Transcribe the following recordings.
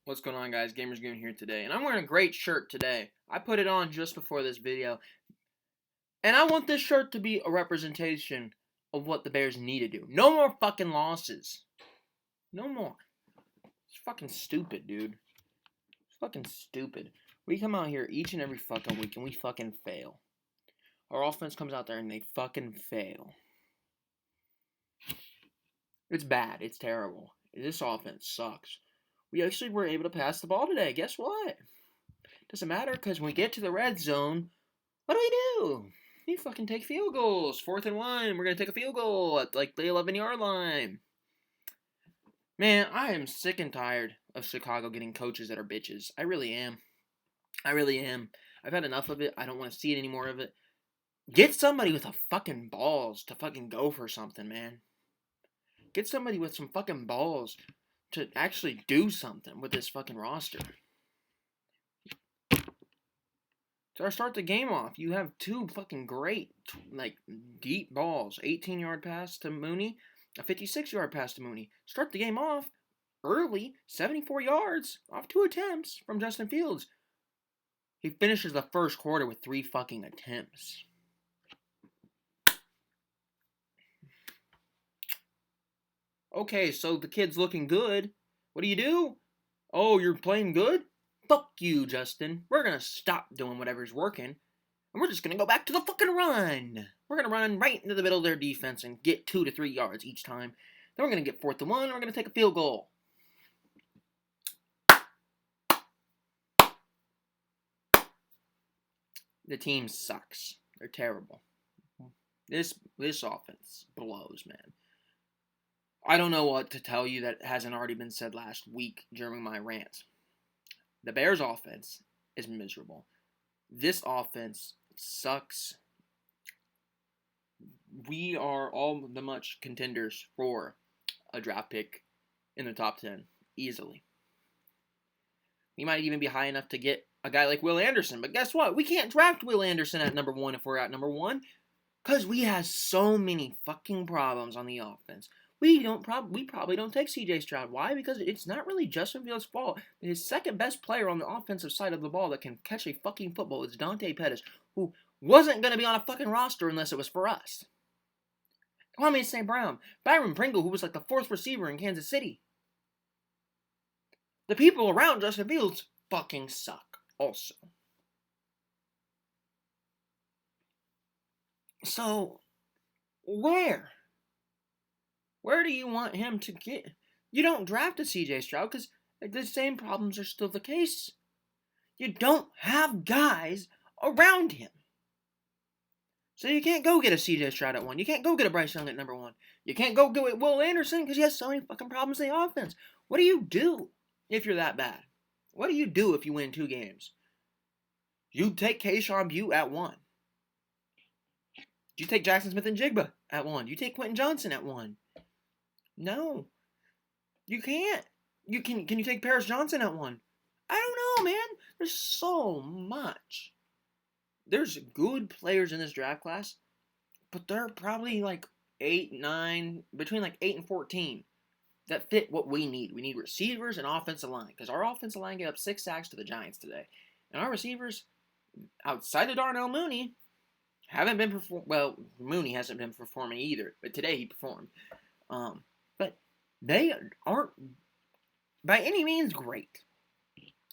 What's going on, guys? Gamers Goon here today, and I'm wearing a great shirt today. I put it on just before this video, and I want this shirt to be a representation of what the Bears need to do. No more fucking losses. No more. It's fucking stupid, dude. It's fucking stupid. We come out here each and every fucking week, and we fucking fail. Our offense comes out there, and they fucking fail. It's bad. It's terrible. This offense sucks. We actually were able to pass the ball today. Guess what? Doesn't matter, because when we get to the red zone, what do? We fucking take field goals. 4th and 1. We're going to take a field goal at like the 11-yard line. Man, I am sick and tired of Chicago getting coaches that are bitches. I really am. I really am. I've had enough of it. I don't want to see it anymore of it. Get somebody with a fucking balls to fucking go for something, man. Get somebody with some fucking balls to actually do something with this fucking roster. To start the game off, you have two fucking great, like, deep balls. 18-yard pass to Mooney, a 56-yard pass to Mooney. Start the game off early, 74 yards off 2 attempts from Justin Fields. He finishes the first quarter with 3 fucking attempts. Okay, so the kid's looking good. What do? Oh, you're playing good? Fuck you, Justin. We're gonna stop doing whatever's working, and we're just gonna go back to the fucking run. We're gonna run right into the middle of their defense and get 2 to 3 yards each time. Then we're gonna get 4th and 1, and we're gonna take a field goal. The team sucks. They're terrible. This offense blows, man. I don't know what to tell you that hasn't already been said last week during my rant. The Bears' offense is miserable. This offense sucks. We are all the much contenders for a draft pick in the top 10, easily. We might even be high enough to get a guy like Will Anderson, but guess what? We can't draft Will Anderson at number 1 if we're at number 1, because we have so many fucking problems on the offense. We probably don't take C.J. Stroud. Why? Because it's not really Justin Fields' fault. His second best player on the offensive side of the ball that can catch a fucking football is Dante Pettis, who wasn't going to be on a fucking roster unless it was for us. Kwame St. Brown, Byron Pringle, who was like the 4th receiver in Kansas City. The people around Justin Fields fucking suck also. So, where do you want him to get? You don't draft a C.J. Stroud because the same problems are still the case. You don't have guys around him. So you can't go get a C.J. Stroud at 1. You can't go get a Bryce Young at number 1. You can't go get Will Anderson because he has so many fucking problems in the offense. What do you do if you're that bad? What do you do if you win 2 games? You take Kayshon Butte at 1. You take Jackson Smith-Njigba at 1. You take Quentin Johnson at 1. No. You can't. Can you take Paris Johnson at 1? I don't know, man. There's so much. There's good players in this draft class, but they're probably like 8, 9, between like 8 and 14 that fit what we need. We need receivers and offensive line, because our offensive line gave up 6 sacks to the Giants today. And our receivers, outside of Darnell Mooney, haven't been well, Mooney hasn't been performing either, but today he performed. But they aren't by any means great.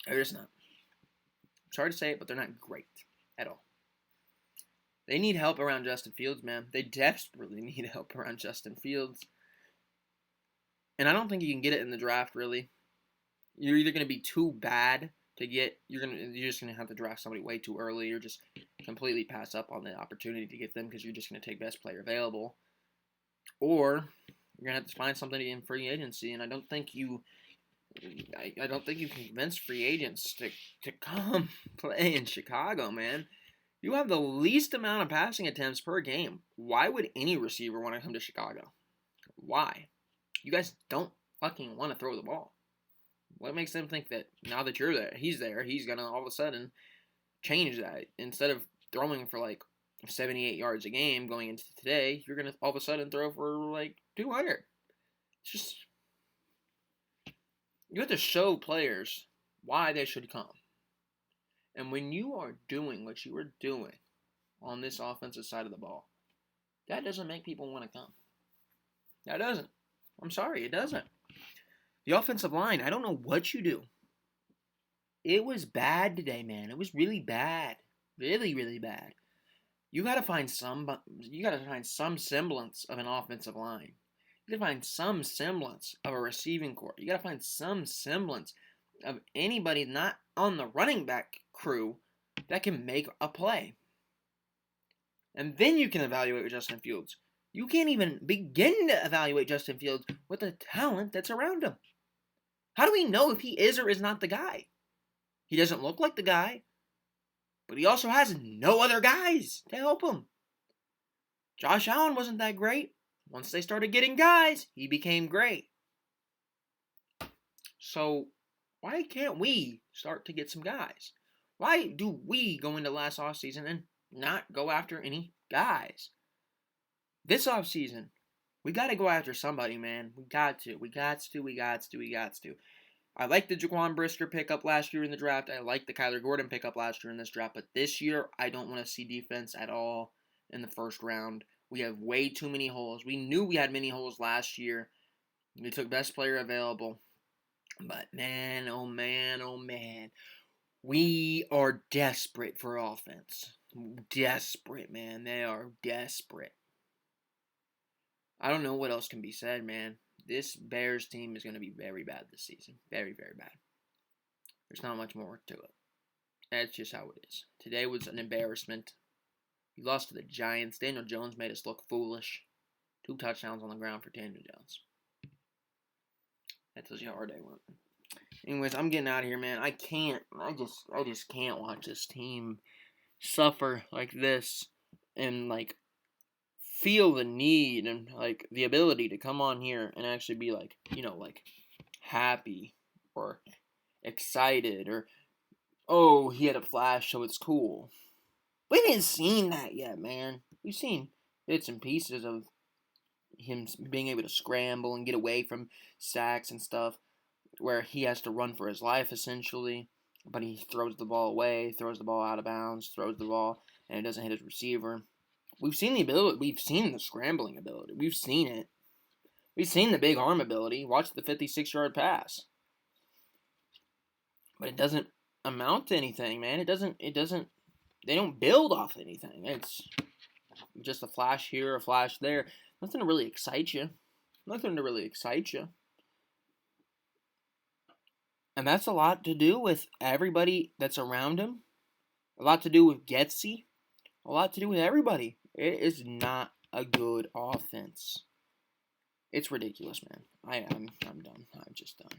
They're just not. Sorry to say it, but they're not great at all. They need help around Justin Fields, man. They desperately need help around Justin Fields. And I don't think you can get it in the draft, really. You're either going to be too bad to get, you're just going to have to draft somebody way too early, or just completely pass up on the opportunity to get them because you're just going to take best player available. Or you're going to have to find somebody in free agency, and I don't think you convince free agents to come play in Chicago, man. You have the least amount of passing attempts per game. Why would any receiver want to come to Chicago? Why? You guys don't fucking want to throw the ball. What makes them think that now that you're there, he's going to all of a sudden change that? Instead of throwing for like 78 yards a game going into today, you're going to all of a sudden throw for like 200. It's just You have to show players why they should come. And when you are doing what you are doing on this offensive side of the ball, that doesn't make people want to come. That doesn't. I'm sorry, it doesn't. The offensive line, I don't know what you do. It was bad today, man. It was really bad. Really, really bad. You gotta find some semblance of an offensive line. You gotta find some semblance of a receiving corps. You gotta find some semblance of anybody not on the running back crew that can make a play. And then you can evaluate with Justin Fields. You can't even begin to evaluate Justin Fields with the talent that's around him. How do we know if he is or is not the guy? He doesn't look like the guy, but he also has no other guys to help him. Josh Allen wasn't that great. Once they started getting guys, he became great. So why can't we start to get some guys? Why do we go into last offseason and not go after any guys? This offseason, we got to go after somebody, man. We got to. I like the Jaquan Brisker pickup last year in the draft. I like the Kyler Gordon pickup last year in this draft. But this year, I don't want to see defense at all in the first round. We have way too many holes. We knew we had many holes last year. We took best player available. But man, oh man, oh man. We are desperate for offense. Desperate, man. They are desperate. I don't know what else can be said, man. This Bears team is going to be very bad this season. Very, very bad. There's not much more to it. That's just how it is. Today was an embarrassment. We lost to the Giants. Daniel Jones made us look foolish. 2 touchdowns on the ground for Daniel Jones. That tells you how our day went. Anyways, I'm getting out of here, man. I just can't watch this team suffer like this and like feel the need and like the ability to come on here and actually be like, like happy or excited or, oh, he had a flash, so it's cool. We haven't seen that yet, man. We've seen bits and pieces of him being able to scramble and get away from sacks and stuff where he has to run for his life essentially, but he throws the ball away, throws the ball out of bounds, throws the ball, and it doesn't hit his receiver. We've seen the ability. We've seen the scrambling ability. We've seen it. We've seen the big arm ability. Watch the 56-yard pass. But it doesn't amount to anything, man. It doesn't. They don't build off anything. It's just a flash here, a flash there. Nothing to really excite you. And that's a lot to do with everybody that's around him. A lot to do with Getsy. A lot to do with everybody. It is not a good offense. It's ridiculous, man. I'm done. I'm just done.